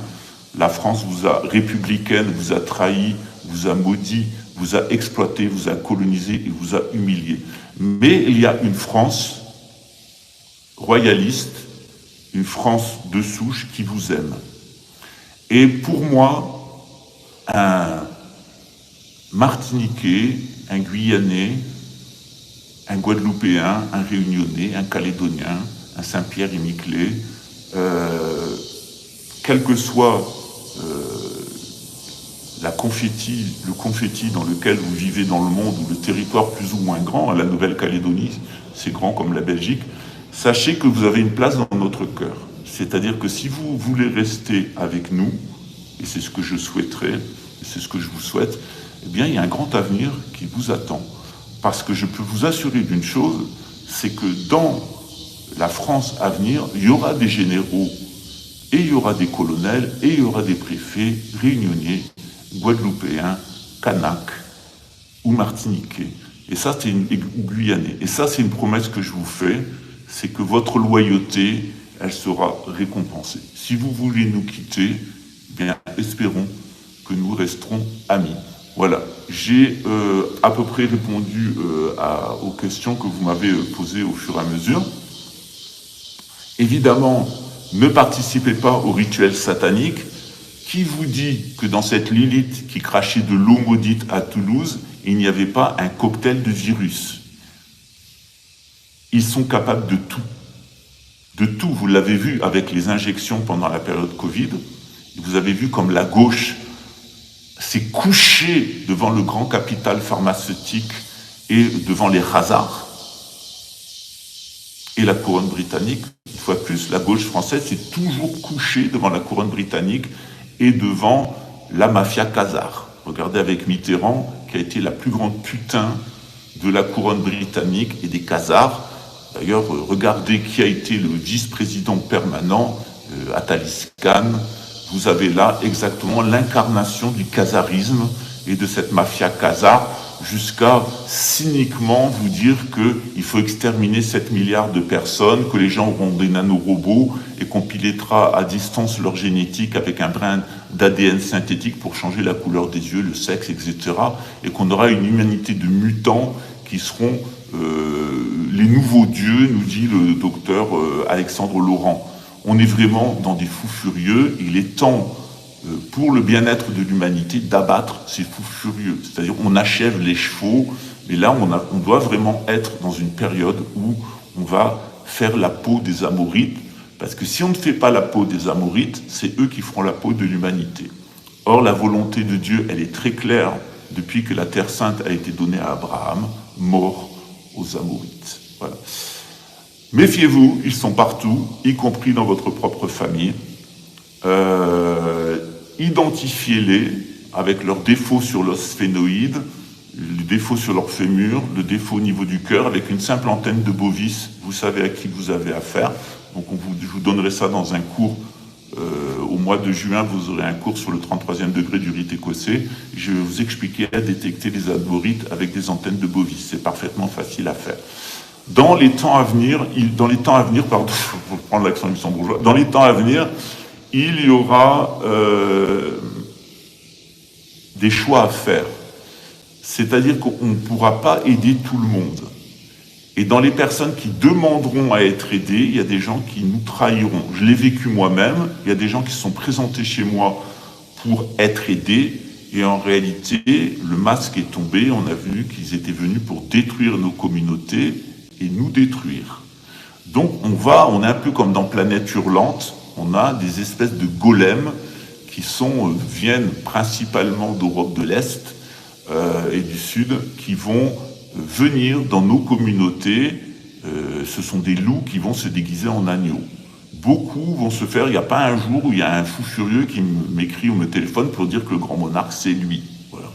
La France vous a républicaine, vous a trahi, vous a maudit, vous a exploité, vous a colonisé et vous a humilié. Mais il y a une France royaliste, une France de souche qui vous aime. Et pour moi, un Martiniquais, un Guyanais, un Guadeloupéen, un Réunionnais, un Calédonien, un Saint-Pierre-et-Miquelon, quelle que soit le confetti dans lequel vous vivez dans le monde, ou le territoire plus ou moins grand, la Nouvelle-Calédonie, c'est grand comme la Belgique, sachez que vous avez une place dans notre cœur. C'est-à-dire que si vous voulez rester avec nous, et c'est ce que je souhaiterais, et c'est ce que je vous souhaite, eh bien, il y a un grand avenir qui vous attend. Parce que je peux vous assurer d'une chose, c'est que dans la France à venir, il y aura des généraux, et il y aura des colonels, et il y aura des préfets réunionnais, guadeloupéens, kanaks ou martiniquais. Et ça, ou guyanais. Et ça, c'est une promesse que je vous fais, c'est que votre loyauté, elle sera récompensée. Si vous voulez nous quitter, eh bien, espérons que nous resterons amis. Voilà, j'ai à peu près répondu aux questions que vous m'avez posées au fur et à mesure. Évidemment, ne participez pas au rituel satanique. Qui vous dit que dans cette Lilith qui crachait de l'eau maudite à Toulouse, il n'y avait pas un cocktail de virus? Ils sont capables de tout. De tout, vous l'avez vu avec les injections pendant la période Covid. Vous avez vu comme la gauche s'est couchée devant le grand capital pharmaceutique et devant les hasards. Et la couronne britannique, une fois de plus, la gauche française s'est toujours couchée devant la couronne britannique et devant la mafia khazare. Regardez avec Mitterrand, qui a été la plus grande putain de la couronne britannique et des khazars. D'ailleurs, regardez qui a été le vice-président permanent, Attali Khan. Vous avez là exactement l'incarnation du khazarisme et de cette mafia khazare, jusqu'à cyniquement vous dire qu'il faut exterminer 7 milliards de personnes, que les gens auront des nanorobots et qu'on pilotera à distance leur génétique avec un brin d'ADN synthétique pour changer la couleur des yeux, le sexe, etc. Et qu'on aura une humanité de mutants qui seront les nouveaux dieux, nous dit le docteur Alexandre Laurent. On est vraiment dans des fous furieux. Il est temps, pour le bien-être de l'humanité, d'abattre ces fous furieux. C'est-à-dire, on achève les chevaux, mais là, on doit vraiment être dans une période où on va faire la peau des Amorites, parce que si on ne fait pas la peau des Amorites, c'est eux qui feront la peau de l'humanité. Or, la volonté de Dieu, elle est très claire depuis que la Terre Sainte a été donnée à Abraham, mort aux Amorites. Voilà. Méfiez-vous, ils sont partout, y compris dans votre propre famille. Identifiez-les avec leurs défauts sur l'os sphénoïde, le défaut sur leur fémur, le défaut au niveau du cœur, avec une simple antenne de bovis, vous savez à qui vous avez affaire. Donc je vous donnerai ça dans un cours. Au mois de juin, vous aurez un cours sur le 33e degré du rite écossais. Je vais vous expliquer à détecter les Amorites avec des antennes de bovis. C'est parfaitement facile à faire. Dans les temps à venir, pardon, pour prendre l'accent luxembourgeois, dans les temps à venir, il y aura des choix à faire. C'est-à-dire qu'on ne pourra pas aider tout le monde. Et dans les personnes qui demanderont à être aidées, il y a des gens qui nous trahiront. Je l'ai vécu moi-même, il y a des gens qui se sont présentés chez moi pour être aidés, et en réalité, le masque est tombé, on a vu qu'ils étaient venus pour détruire nos communautés et nous détruire. Donc on est un peu comme dans Planète Hurlante, on a des espèces de golems qui viennent principalement d'Europe de l'Est et du Sud, qui vont venir dans nos communautés. Ce sont des loups qui vont se déguiser en agneaux. Beaucoup vont se faire, il n'y a pas un jour où il y a un fou furieux qui m'écrit ou me téléphone pour dire que le grand monarque, c'est lui. Voilà.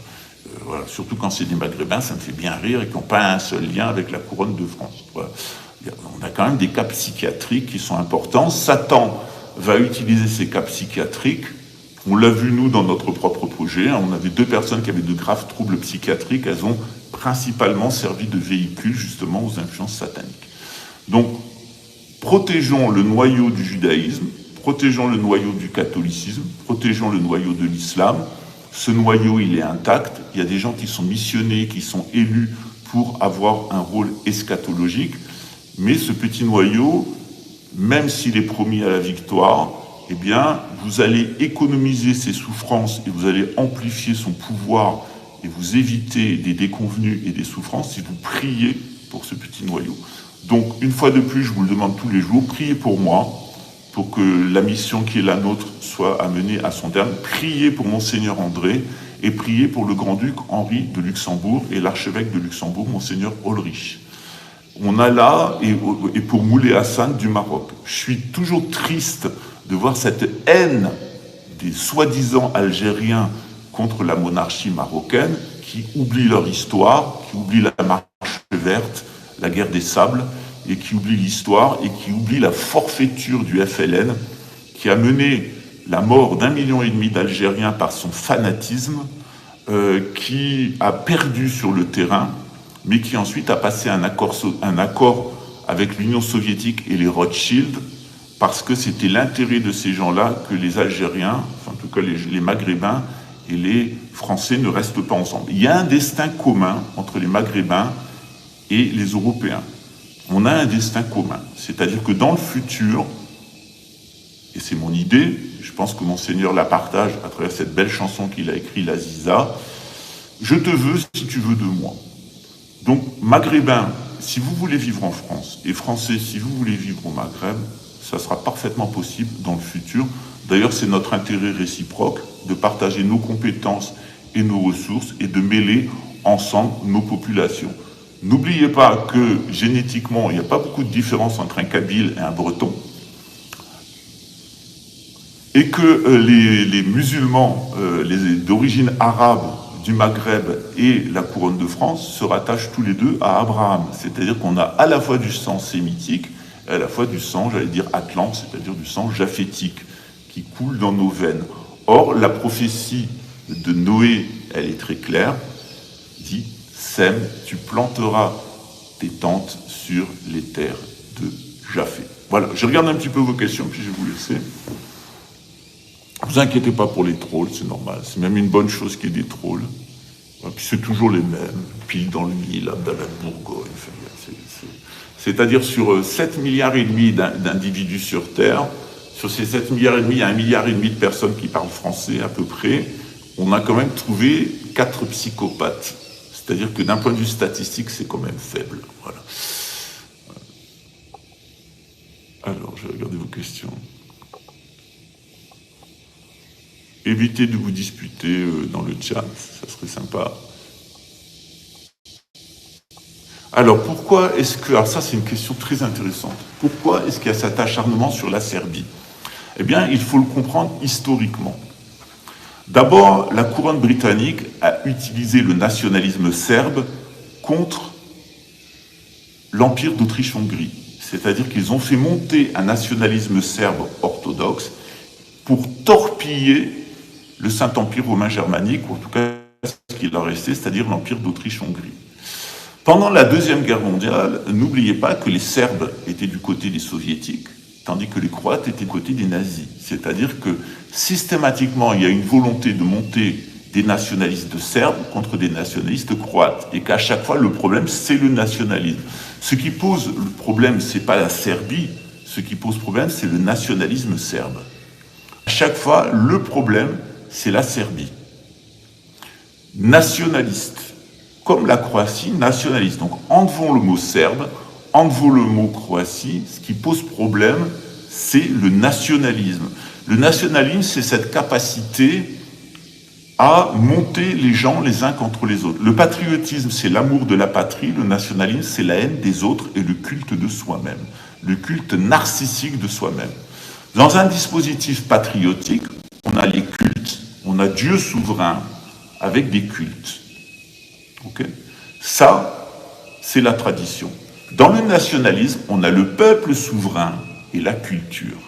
Voilà. Surtout quand c'est des Maghrébins, ça me fait bien rire et qui n'ont pas un seul lien avec la couronne de France. Voilà. On a quand même des cas psychiatriques qui sont importants. Satan va utiliser ces cas psychiatriques. On l'a vu, nous, dans notre propre projet. On avait 2 personnes qui avaient de graves troubles psychiatriques. Elles ont principalement servi de véhicule, justement, aux influences sataniques. Donc, protégeons le noyau du judaïsme, protégeons le noyau du catholicisme, protégeons le noyau de l'islam. Ce noyau, il est intact. Il y a des gens qui sont missionnés, qui sont élus pour avoir un rôle eschatologique. Mais ce petit noyau, même s'il est promis à la victoire, eh bien, vous allez économiser ses souffrances et vous allez amplifier son pouvoir et vous éviter des déconvenues et des souffrances si vous priez pour ce petit noyau. Donc, une fois de plus, je vous le demande tous les jours, priez pour moi, pour que la mission qui est la nôtre soit amenée à son terme. Priez pour Monseigneur André et prier pour le grand-duc Henri de Luxembourg et l'archevêque de Luxembourg, Monseigneur Ulrich. On a là, et pour Moulay Hassan du Maroc. Je suis toujours triste de voir cette haine des soi-disant Algériens contre la monarchie marocaine qui oublient leur histoire, qui oublient la marche verte, la guerre des sables, et qui oublient l'histoire et qui oublient la forfaiture du FLN qui a mené la mort d'1,5 million d'Algériens par son fanatisme, qui a perdu sur le terrain, mais qui ensuite a passé un accord avec l'Union soviétique et les Rothschild, parce que c'était l'intérêt de ces gens-là que les Algériens, enfin, en tout cas les Maghrébins et les Français ne restent pas ensemble. Il y a un destin commun entre les Maghrébins et les Européens. On a un destin commun, c'est-à-dire que dans le futur, et c'est mon idée, je pense que Monseigneur la partage à travers cette belle chanson qu'il a écrite, l'Aziza, je te veux si tu veux de moi. Donc, Maghrébins, si vous voulez vivre en France, et Français, si vous voulez vivre au Maghreb, ça sera parfaitement possible dans le futur. D'ailleurs, c'est notre intérêt réciproque de partager nos compétences et nos ressources et de mêler ensemble nos populations. N'oubliez pas que génétiquement, il n'y a pas beaucoup de différence entre un Kabyle et un Breton. Et que les musulmans d'origine arabe du Maghreb et la couronne de France se rattachent tous les deux à Abraham. C'est-à-dire qu'on a à la fois du sang sémitique et à la fois du sang, j'allais dire atlante, c'est-à-dire du sang japhétique qui coule dans nos veines. Or, la prophétie de Noé, elle est très claire, dit « Sème, tu planteras tes tentes sur les terres de Japheth ». Voilà, je regarde un petit peu vos questions, puis je vais vous laisser. Ne vous inquiétez pas pour les trolls, c'est normal. C'est même une bonne chose qu'il y ait des trolls. Puis c'est toujours les mêmes, pile dans le mille, Abdallah de Bourgogne. C'est-à-dire sur 7,5 milliards d'individus sur Terre, sur ces 7,5 milliards, il y a 1,5 milliard de personnes qui parlent français à peu près. On a quand même trouvé 4 psychopathes. C'est-à-dire que d'un point de vue statistique, c'est quand même faible. Voilà. Alors, je vais regarder vos questions. Évitez de vous disputer dans le chat, ça serait sympa. Alors, pourquoi est-ce que... Alors ça, c'est une question très intéressante. Pourquoi est-ce qu'il y a cet acharnement sur la Serbie? Eh bien, il faut le comprendre historiquement. D'abord, la couronne britannique a utilisé le nationalisme serbe contre l'Empire d'Autriche-Hongrie. C'est-à-dire qu'ils ont fait monter un nationalisme serbe orthodoxe pour torpiller le Saint-Empire romain germanique, ou en tout cas ce qu'il en restait, c'est-à-dire l'Empire d'Autriche-Hongrie. Pendant la Deuxième Guerre mondiale, n'oubliez pas que les Serbes étaient du côté des Soviétiques, tandis que les Croates étaient du côté des nazis. C'est-à-dire que systématiquement, il y a une volonté de monter des nationalistes serbes contre des nationalistes croates, et qu'à chaque fois, le problème, c'est le nationalisme. Ce qui pose le problème, c'est pas la Serbie, ce qui pose problème, c'est le nationalisme serbe. À chaque fois, le problème, c'est la Serbie. Nationaliste, comme la Croatie, nationaliste. Donc, enlevons le mot serbe, enlevons le mot Croatie. Ce qui pose problème, c'est le nationalisme. Le nationalisme, c'est cette capacité à monter les gens les uns contre les autres. Le patriotisme, c'est l'amour de la patrie. Le nationalisme, c'est la haine des autres et le culte de soi-même. Le culte narcissique de soi-même. Dans un dispositif patriotique, on a les cultes, on a Dieu souverain avec des cultes. Okay. Ça, c'est la tradition. Dans le nationalisme, on a le peuple souverain et la culture.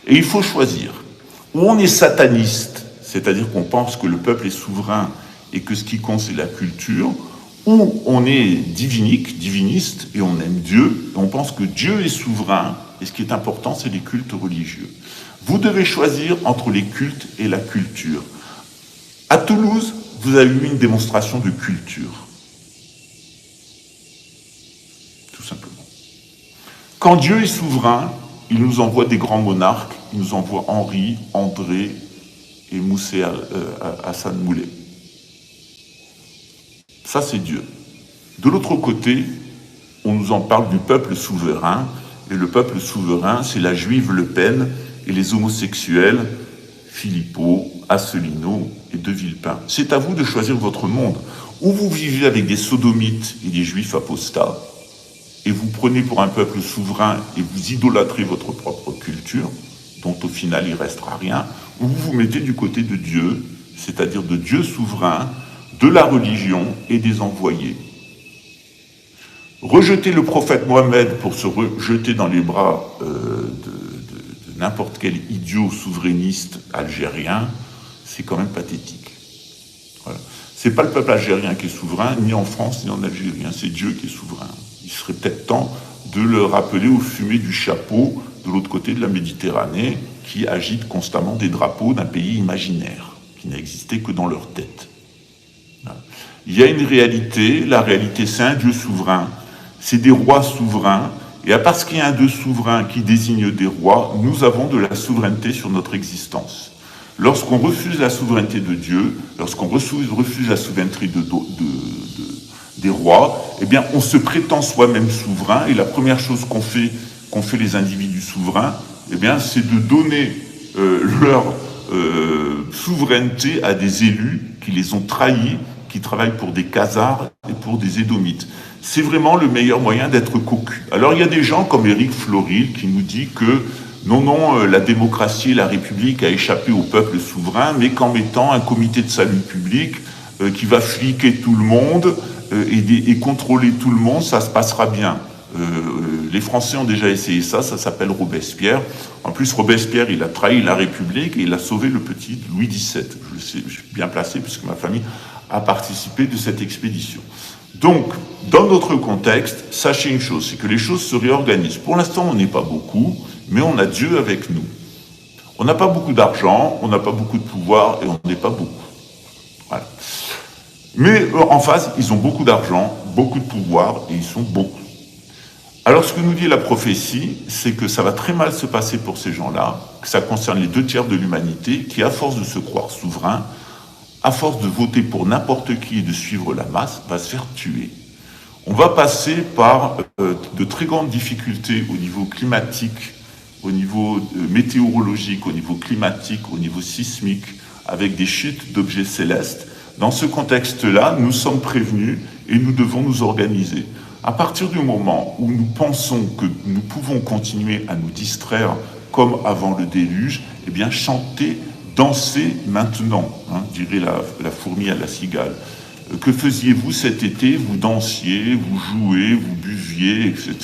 Et il faut choisir. Ou on est sataniste, c'est-à-dire qu'on pense que le peuple est souverain et que ce qui compte, c'est la culture, ou on est diviniste, et on aime Dieu, et on pense que Dieu est souverain, et ce qui est important, c'est les cultes religieux. Vous devez choisir entre les cultes et la culture. À Toulouse, vous avez eu une démonstration de culture. Tout simplement. Quand Dieu est souverain, il nous envoie des grands monarques, il nous envoie Henri, André et Moussé Hassan Moulay. Ça, c'est Dieu. De l'autre côté, on nous en parle du peuple souverain, et le peuple souverain, c'est la juive Le Pen et les homosexuels Philippot, Asselineau et de Villepin. C'est à vous de choisir votre monde. Ou vous vivez avec des sodomites et des juifs apostats, et vous prenez pour un peuple souverain et vous idolâtrez votre propre culture, dont au final il ne restera rien, ou vous vous mettez du côté de Dieu, c'est-à-dire de Dieu souverain, de la religion et des envoyés. Rejeter le prophète Mohammed pour se jeter dans les bras de n'importe quel idiot souverainiste algérien, c'est quand même pathétique. Voilà. C'est pas le peuple algérien qui est souverain, ni en France, ni en Algérie, c'est Dieu qui est souverain. Il serait peut-être temps de le rappeler aux fumées du chapeau de l'autre côté de la Méditerranée, qui agite constamment des drapeaux d'un pays imaginaire, qui n'existait que dans leur tête. Voilà. Il y a une réalité, la réalité c'est un Dieu souverain, c'est des rois souverains, et parce qu'il y a un Dieu souverain qui désigne des rois, nous avons de la souveraineté sur notre existence. Lorsqu'on refuse la souveraineté de Dieu, lorsqu'on refuse la souveraineté des rois, eh bien, on se prétend soi-même souverain, et la première chose qu'ont fait les individus souverains, eh bien, c'est de donner leur souveraineté à des élus qui les ont trahis, qui travaillent pour des Khazars et pour des Édomites. C'est vraiment le meilleur moyen d'être cocu. Alors il y a des gens comme Éric Floril qui nous dit que non, la démocratie et la République a échappé au peuple souverain, mais qu'en mettant un comité de salut public qui va fliquer tout le monde et contrôler tout le monde, ça se passera bien. Les Français ont déjà essayé ça s'appelle Robespierre. En plus, Robespierre, il a trahi la République et il a sauvé le petit Louis XVII. Je suis bien placé puisque ma famille a participé de cette expédition. Donc, dans notre contexte, sachez une chose, c'est que les choses se réorganisent. Pour l'instant, on n'est pas beaucoup, mais on a Dieu avec nous. On n'a pas beaucoup d'argent, on n'a pas beaucoup de pouvoir et on n'est pas beaucoup. Voilà. Mais en face, ils ont beaucoup d'argent, beaucoup de pouvoir et ils sont beaucoup. Alors ce que nous dit la prophétie, c'est que ça va très mal se passer pour ces gens-là, que ça concerne les 2/3 de l'humanité qui, à force de se croire souverain, à force de voter pour n'importe qui et de suivre la masse, va se faire tuer. On va passer par de très grandes difficultés au niveau climatique, au niveau météorologique, au niveau climatique, au niveau sismique, avec des chutes d'objets célestes. Dans ce contexte-là, nous sommes prévenus et nous devons nous organiser. À partir du moment où nous pensons que nous pouvons continuer à nous distraire comme avant le déluge, eh bien chantez, dansez maintenant, dirait la fourmi à la cigale. Que faisiez-vous cet été? Vous dansiez, vous jouez, vous buviez, etc.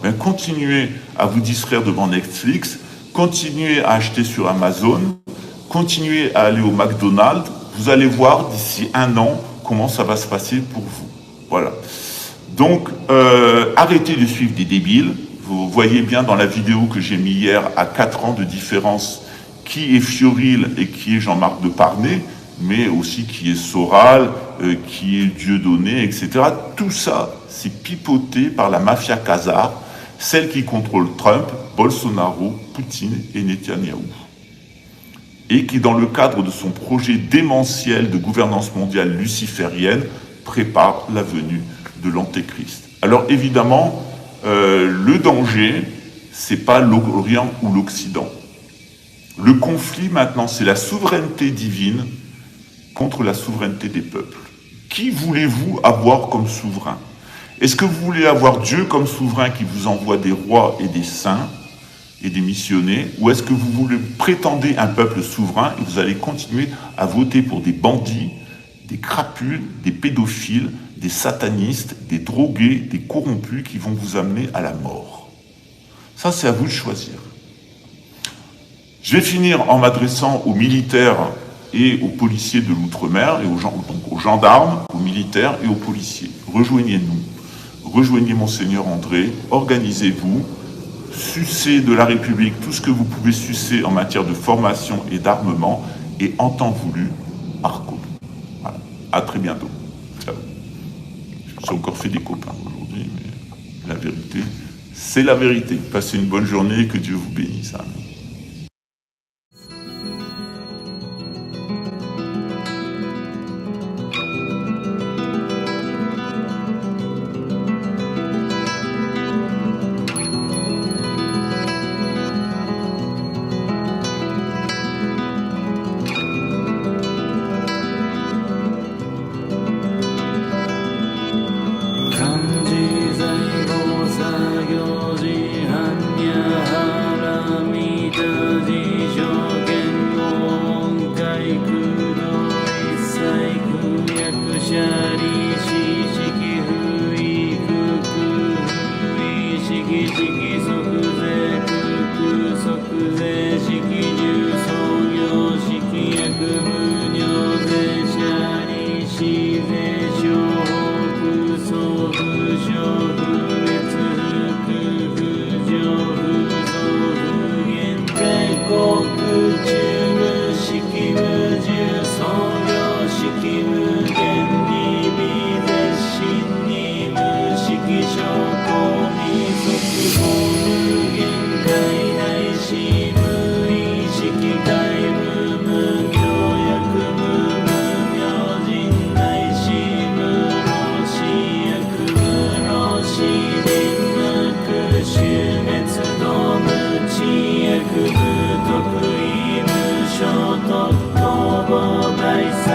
Ben, continuez à vous distraire devant Netflix, continuez à acheter sur Amazon, continuez à aller au McDonald's. Vous allez voir d'ici 1 an comment ça va se passer pour vous. Voilà. Donc, arrêtez de suivre des débiles. Vous voyez bien dans la vidéo que j'ai mis hier à 4 ans de différence qui est Fioril et qui est Jean-Marc Deparnay, mais aussi qui est Soral, qui est Dieudonné, etc. Tout ça, c'est pipoté par la mafia khazare, celle qui contrôle Trump, Bolsonaro, Poutine et Netanyahou. Et qui, dans le cadre de son projet démentiel de gouvernance mondiale luciférienne, prépare la venue de l'Antéchrist. Alors évidemment, le danger, c'est pas l'Orient ou l'Occident. Le conflit maintenant, c'est la souveraineté divine contre la souveraineté des peuples. Qui voulez-vous avoir comme souverain? Est-ce que vous voulez avoir Dieu comme souverain qui vous envoie des rois et des saints et des missionnés, ou est-ce que vous prétendez un peuple souverain et vous allez continuer à voter pour des bandits, des crapules, des pédophiles, des satanistes, des drogués, des corrompus qui vont vous amener à la mort? Ça, c'est à vous de choisir. Je vais finir en m'adressant aux militaires et aux policiers de l'outre-mer, et donc aux gendarmes, aux militaires et aux policiers. Rejoignez-nous, rejoignez Monseigneur André, organisez-vous, sucez de la République tout ce que vous pouvez sucer en matière de formation et d'armement, et en temps voulu, Arco. Voilà. À très bientôt. Ciao. Je me suis encore fait des copains aujourd'hui, mais la vérité, c'est la vérité. Passez une bonne journée et que Dieu vous bénisse. Amen. 百者利子式不意空不意式式即税即税式重創業式薬無尿税者利子税商北総不商不別不不上不増不減税国中無式無重創業式無限に微絶心に無式証拠に即法無限界内し無意識界無無教薬無無明人内し無老死薬無老死人無苦終滅道無知薬無得意無所得公募第三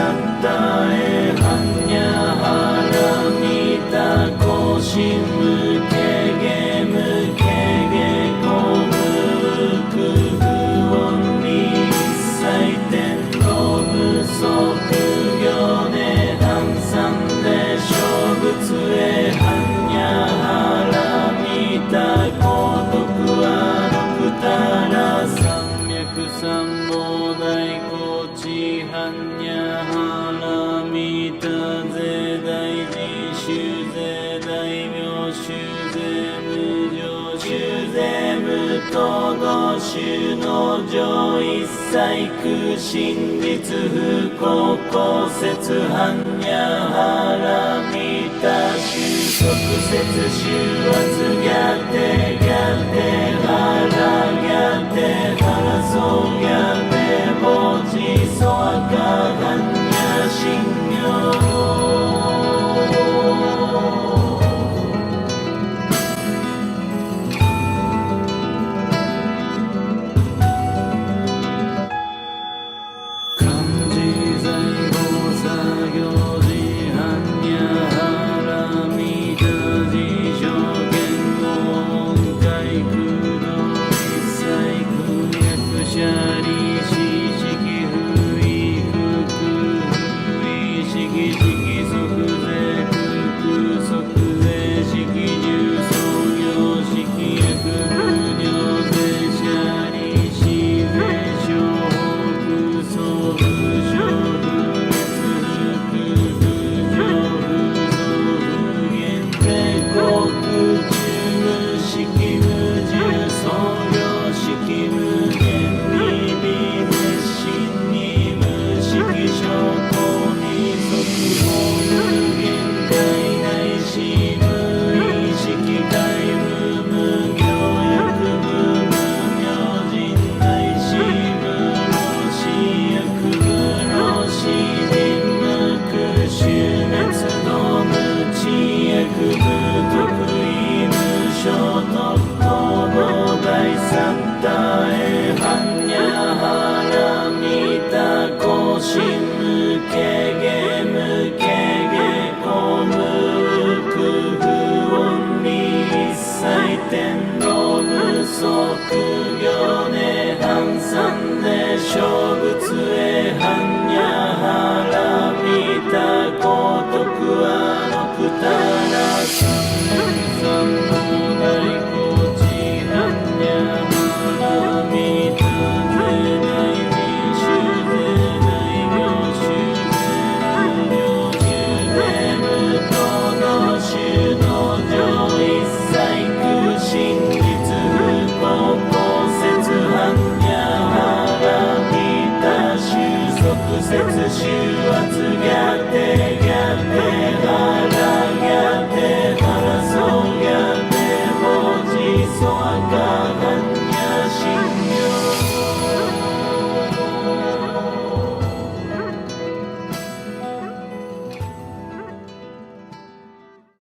大へ般若波羅蜜多更新無軽減無軽減公無空不音に一切天道不足行で反散で小仏へ般若波羅蜜多功徳は六たら三脈三宝大高知般若波羅蜜多税大寺修税大名修税無常修税無等道修の上一切空真実不公公説般若波羅蜜多修即説修圧逆定